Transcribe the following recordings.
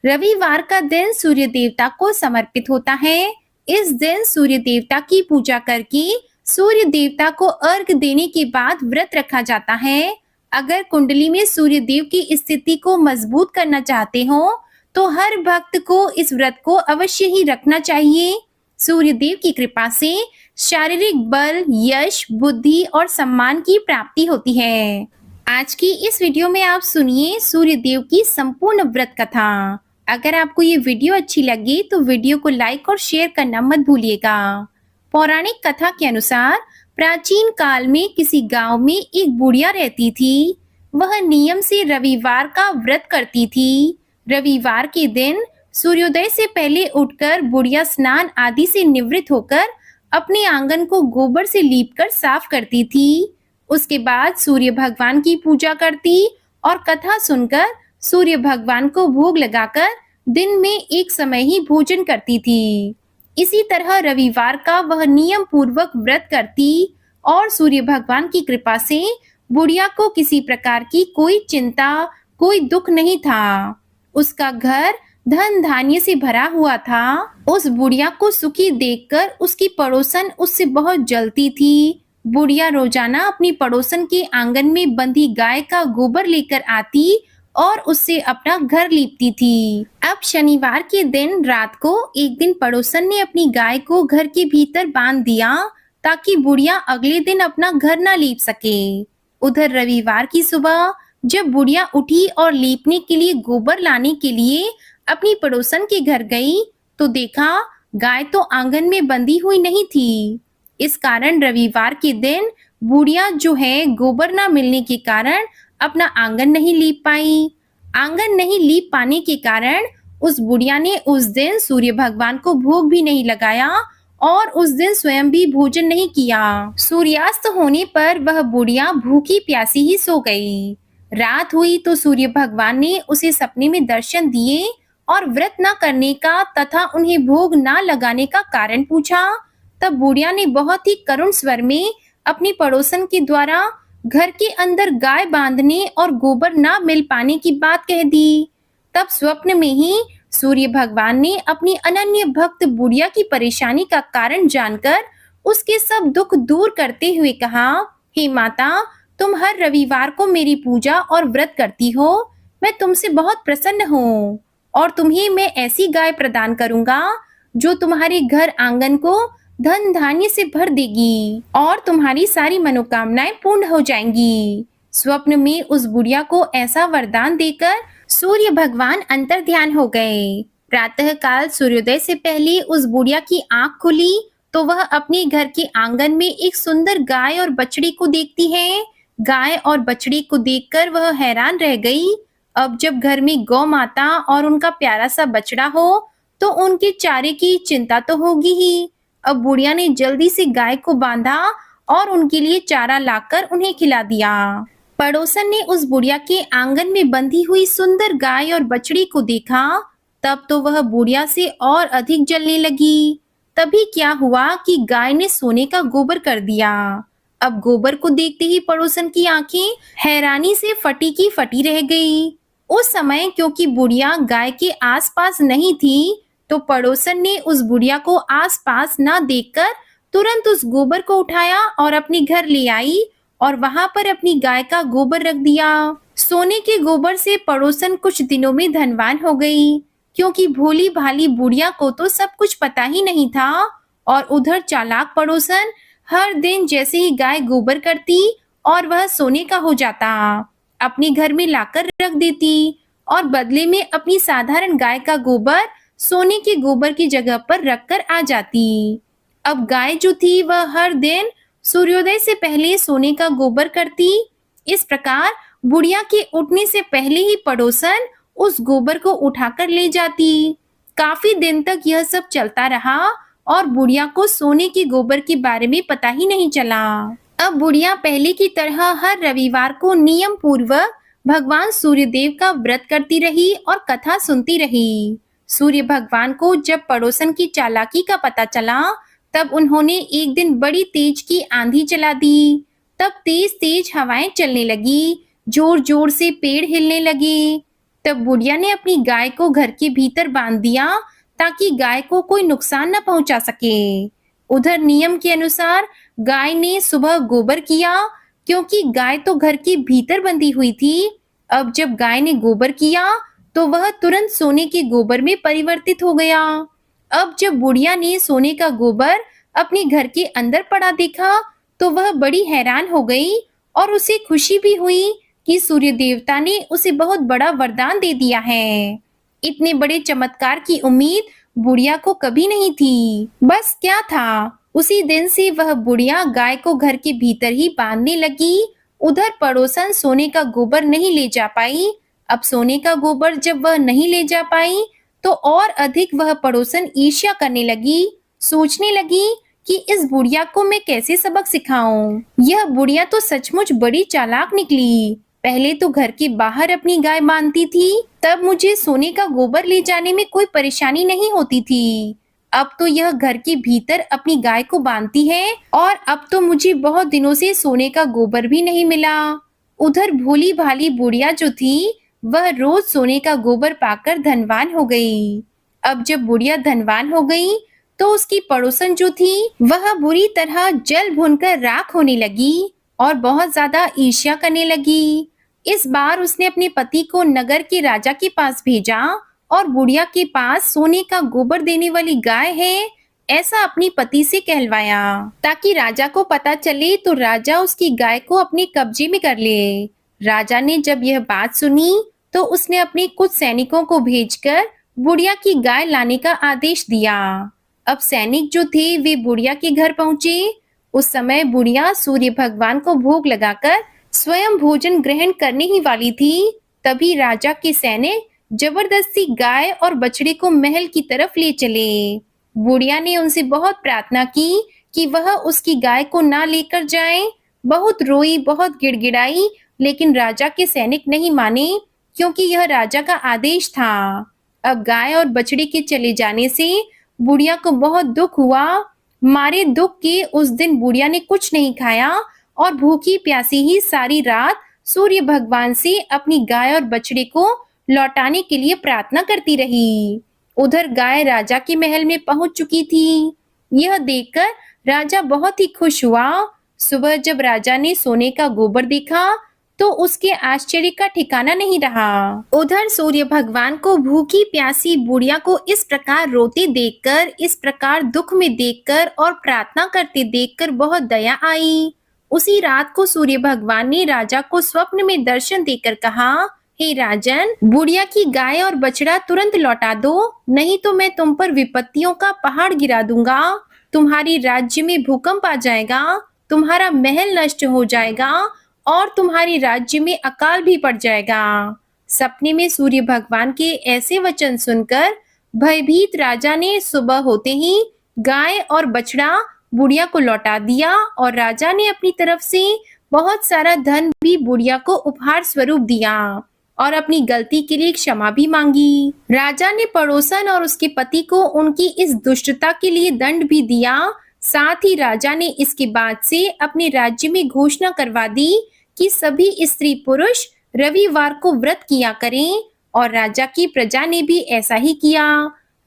रविवार का दिन सूर्य देवता को समर्पित होता है। इस दिन सूर्य देवता की पूजा करके सूर्य देवता को अर्घ देने के बाद व्रत रखा जाता है। अगर कुंडली में सूर्य देव की स्थिति को मजबूत करना चाहते हो, तो हर भक्त को इस व्रत को अवश्य ही रखना चाहिए। सूर्य देव की कृपा से शारीरिक बल, यश, बुद्धि और सम्मान की प्राप्ति होती है। आज की इस वीडियो में आप सुनिए सूर्य देव की संपूर्ण व्रत कथा। अगर आपको ये वीडियो अच्छी लगी तो वीडियो को लाइक और शेयर करना मत भूलिएगा। पौराणिक कथा के अनुसार प्राचीन काल में किसी गांव में एक बुढ़िया रहती थी। वह नियम से रविवार का व्रत करती थी। रविवार के दिन सूर्योदय से पहले उठकर बुढ़िया स्नान आदि से निवृत्त होकर अपने आंगन को गोबर से लीपकर साफ करती थी। उसके बाद सूर्य भगवान की पूजा करती और कथा सुनकर सूर्य भगवान को भोग लगाकर दिन में एक समय ही भोजन करती थी। इसी तरह रविवार का वह नियम पूर्वक व्रत करती और सूर्य भगवान की कृपा से बुढ़िया को किसी प्रकार की कोई चिंता, कोई दुख नहीं था। उसका घर धन धान्य से भरा हुआ था। उस बुढ़िया को सुखी देखकर उसकी पड़ोसन उससे बहुत जलती थी। बुढ़िया रोजाना अपनी पड़ोसन के आंगन में बंधी गाय का गोबर लेकर आती और उससे अपना घर लीपती थी। अब शनिवार के दिन रात को एक दिन पड़ोसन ने अपनी गाय को घर के भीतर बांध दिया ताकि बुढ़िया अगले दिन अपना घर ना लीप सके। उधर रविवार की सुबह जब बुढ़िया उठी और लीपने के लिए गोबर लाने के लिए अपनी पड़ोसन के घर गई तो देखा गाय तो आंगन में बंधी हुई नहीं थी। इस कारण रविवार के दिन बुढ़िया जो है गोबर ना मिलने के कारण अपना आंगन नहीं लीप पाई। आंगन नहीं लीप पाने के कारण उस बुढ़िया ने उस दिन सूर्य भगवान को भोग भी नहीं लगाया और उस दिन स्वयं भी भोजन नहीं किया। सूर्यास्त होने पर वह बुढ़िया भूखी प्यासी ही सो गई। रात हुई तो सूर्य भगवान ने उसे सपने में दर्शन दिए और व्रत न करने का तथा उन्हें भोग न लगाने का कारण पूछा। तब बुढ़िया ने बहुत ही करुण स्वर में अपनी पड़ोसन के द्वारा घर के अंदर गाय बांधने और गोबर ना मिल पाने की बात कह दी। तब स्वप्न में ही सूर्य भगवान ने अपनी अनन्य भक्त बुढ़िया की परेशानी का कारण जानकर उसके सब दुख दूर करते हुए कहा, हे माता, तुम हर रविवार को मेरी पूजा और व्रत करती हो। मैं तुमसे बहुत प्रसन्न हूँ और तुम्हें मैं ऐसी गाय प्रदान करूंगा जो तुम्हारे घर आंगन को धन धान्य से भर देगी और तुम्हारी सारी मनोकामनाएं पूर्ण हो जाएंगी। स्वप्न में उस बुढ़िया को ऐसा वरदान देकर सूर्य भगवान अंतर्ध्यान हो गए। प्रातः काल सूर्योदय से पहले उस बुढ़िया की आंख खुली तो वह अपने घर के आंगन में एक सुंदर गाय और बछड़ी को देखती है। गाय और बछड़ी को देखकर वह हैरान रह गई। अब जब घर में गौ माता और उनका प्यारा सा बछड़ा हो तो उनके चारे की चिंता तो होगी ही। अब बुढ़िया ने जल्दी से गाय को बांधा और उनके लिए चारा लाकर उन्हें खिला दिया। पड़ोसन ने उस बुढ़िया के आंगन में बंधी हुई सुंदर गाय और बछड़ी को देखा। तब तो वह बुढ़िया से और अधिक जलने लगी। तभी क्या हुआ कि गाय ने सोने का गोबर कर दिया। अब गोबर को देखते ही पड़ोसन की आंखें हैरानी से फटी की फटी रह गई। उस समय क्योंकि बुढ़िया गाय के आसपास नहीं थी तो पड़ोसन ने उस बुढ़िया को आसपास ना देखकर तुरंत उस गोबर को उठाया और अपने घर ले आई और वहां पर अपनी गाय का गोबर रख दिया। सोने के गोबर से पड़ोसन कुछ दिनों में धनवान हो गई, क्योंकि भोली भाली बुढ़िया को तो सब कुछ पता ही नहीं था। और उधर चालाक पड़ोसन हर दिन जैसे ही गाय गोबर करती और वह सोने का हो जाता, अपने घर में लाकर रख देती और बदले में अपनी साधारण गाय का गोबर सोने के गोबर की जगह पर रखकर आ जाती। अब गाय जो थी वह हर दिन सूर्योदय से पहले सोने का गोबर करती। इस प्रकार बुढ़िया के उठने से पहले ही पड़ोसन उस गोबर को उठाकर ले जाती। काफी दिन तक यह सब चलता रहा और बुढ़िया को सोने के गोबर के बारे में पता ही नहीं चला। अब बुढ़िया पहले की तरह हर रविवार को नियम पूर्वक भगवान सूर्यदेव का व्रत करती रही और कथा सुनती रही। सूर्य भगवान को जब पड़ोसन की चालाकी का पता चला तब उन्होंने एक दिन बड़ी तेज की आंधी चला दी। तब तेज तेज हवाएं चलने लगी, जोर जोर से पेड़ हिलने लगे। तब बुढ़िया ने अपनी गाय को घर के भीतर बांध दिया ताकि गाय को कोई नुकसान न पहुंचा सके। उधर नियम के अनुसार गाय ने सुबह गोबर किया, क्योंकि गाय तो घर के भीतर बंधी हुई थी। अब जब गाय ने गोबर किया तो वह तुरंत सोने के गोबर में परिवर्तित हो गया। अब जब बुढ़िया ने सोने का गोबर अपने घर के अंदर पड़ा देखा तो वह बड़ी हैरान हो गई और उसे खुशी भी हुई कि सूर्य देवता ने उसे बहुत बड़ा वरदान दे दिया है। इतने बड़े चमत्कार की उम्मीद बुढ़िया को कभी नहीं थी। बस क्या था, उसी दिन से वह बुढ़िया गाय को घर के भीतर ही बांधने लगी। उधर पड़ोसन सोने का गोबर नहीं ले जा पाई। अब सोने का गोबर जब वह नहीं ले जा पाई तो और अधिक वह पड़ोसन ईर्ष्या करने लगी। सोचने लगी कि इस बुढ़िया को मैं कैसे सबक सिखाऊं। यह बुढ़िया तो सचमुच बड़ी चालाक निकली। पहले तो घर के बाहर अपनी गाय बांधती थी, तब मुझे सोने का गोबर ले जाने में कोई परेशानी नहीं होती थी। अब तो यह घर के भीतर अपनी गाय को बांधती है और अब तो मुझे बहुत दिनों से सोने का गोबर भी नहीं मिला। उधर भोली भाली बुढ़िया जो थी वह रोज सोने का गोबर पाकर धनवान हो गई। अब जब बुढ़िया धनवान हो गई तो उसकी पड़ोसन जो थी वह बुरी तरह जल भुनकर राख होने लगी और बहुत ज्यादा ईर्ष्या करने लगी। इस बार उसने अपने पति को नगर के राजा के पास भेजा और बुढ़िया के पास सोने का गोबर देने वाली गाय है ऐसा अपनी पति से कहलवाया, ताकि राजा को पता चले तो राजा उसकी गाय को अपने कब्जे में कर ले। राजा ने जब यह बात सुनी तो उसने अपने कुछ सैनिकों को भेजकर बुढ़िया की गाय लाने का आदेश दिया। अब सैनिक जो थे वे बुढ़िया के घर पहुंचे। उस समय बुढ़िया सूर्य भगवान को भोग लगाकर स्वयं भोजन ग्रहण करने ही वाली थी। तभी राजा के सैनिक जबरदस्ती गाय और बछड़े को महल की तरफ ले चले। बुढ़िया ने उनसे बहुत प्रार्थना की कि वह उसकी गाय को ना लेकर जाएं। बहुत रोई, बहुत गिड़गिड़ाई, लेकिन राजा के सैनिक नहीं माने, क्योंकि यह राजा का आदेश था। अब गाय और बछड़े के चले जाने से बुढ़िया को बहुत दुख हुआ। मारे दुख के उस दिन बुढ़िया ने कुछ नहीं खाया और भूखी प्यासी ही सारी रात सूर्य भगवान से अपनी गाय और बछड़े को लौटाने के लिए प्रार्थना करती रही। उधर गाय राजा के महल में पहुंच चुकी थी। यह देखकर राजा बहुत ही खुश हुआ। सुबह जब राजा ने सोने का गोबर देखा तो उसके आश्चर्य का ठिकाना नहीं रहा। उधर सूर्य भगवान को भूखी प्यासी बुढ़िया को इस प्रकार रोते देखकर, इस प्रकार दुख में देखकर और प्रार्थना करते देखकर बहुत दया आई। उसी रात को सूर्य भगवान ने राजा को स्वप्न में दर्शन देकर कहा, हे राजन, बुढ़िया की गाय और बछड़ा तुरंत लौटा दो, नहीं तो मैं तुम पर विपत्तियों का पहाड़ गिरा दूंगा। तुम्हारी राज्य में भूकंप आ जाएगा, तुम्हारा महल नष्ट हो जाएगा और तुम्हारे राज्य में अकाल भी पड़ जाएगा। सपने में सूर्य भगवान के ऐसे वचन सुनकर भयभीत राजा ने सुबह होते ही गाय और बछड़ा बुढ़िया को लौटा दिया और राजा ने अपनी तरफ से बहुत सारा धन भी बुढ़िया को उपहार स्वरूप दिया और अपनी गलती के लिए क्षमा भी मांगी। राजा ने पड़ोसन और उसके पति को उनकी इस दुष्टता के लिए दंड भी दिया। साथ ही राजा ने इसके बाद से अपने राज्य में घोषणा करवा दी कि सभी स्त्री पुरुष रविवार को व्रत किया करें और राजा की प्रजा ने भी ऐसा ही किया।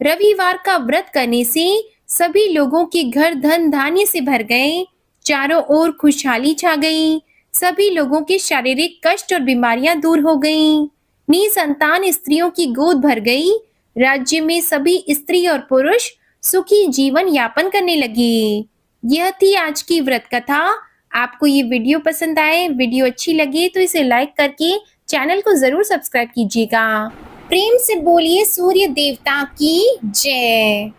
रविवार का व्रत करने से सभी लोगों के घर धन धान्य से भर गए, चारों ओर खुशहाली छा गई, सभी लोगों के शारीरिक कष्ट और बीमारियां दूर हो गईं, निसंतान स्त्रियों की गोद भर गई, राज्य में सभी स्त्री और पुरुष सुखी जीवन यापन करने लगे। यह थी आज की व्रत कथा। आपको ये वीडियो पसंद आए, वीडियो अच्छी लगे तो इसे लाइक करके चैनल को जरूर सब्सक्राइब कीजिएगा। प्रेम से बोलिए सूर्य देवता की जय।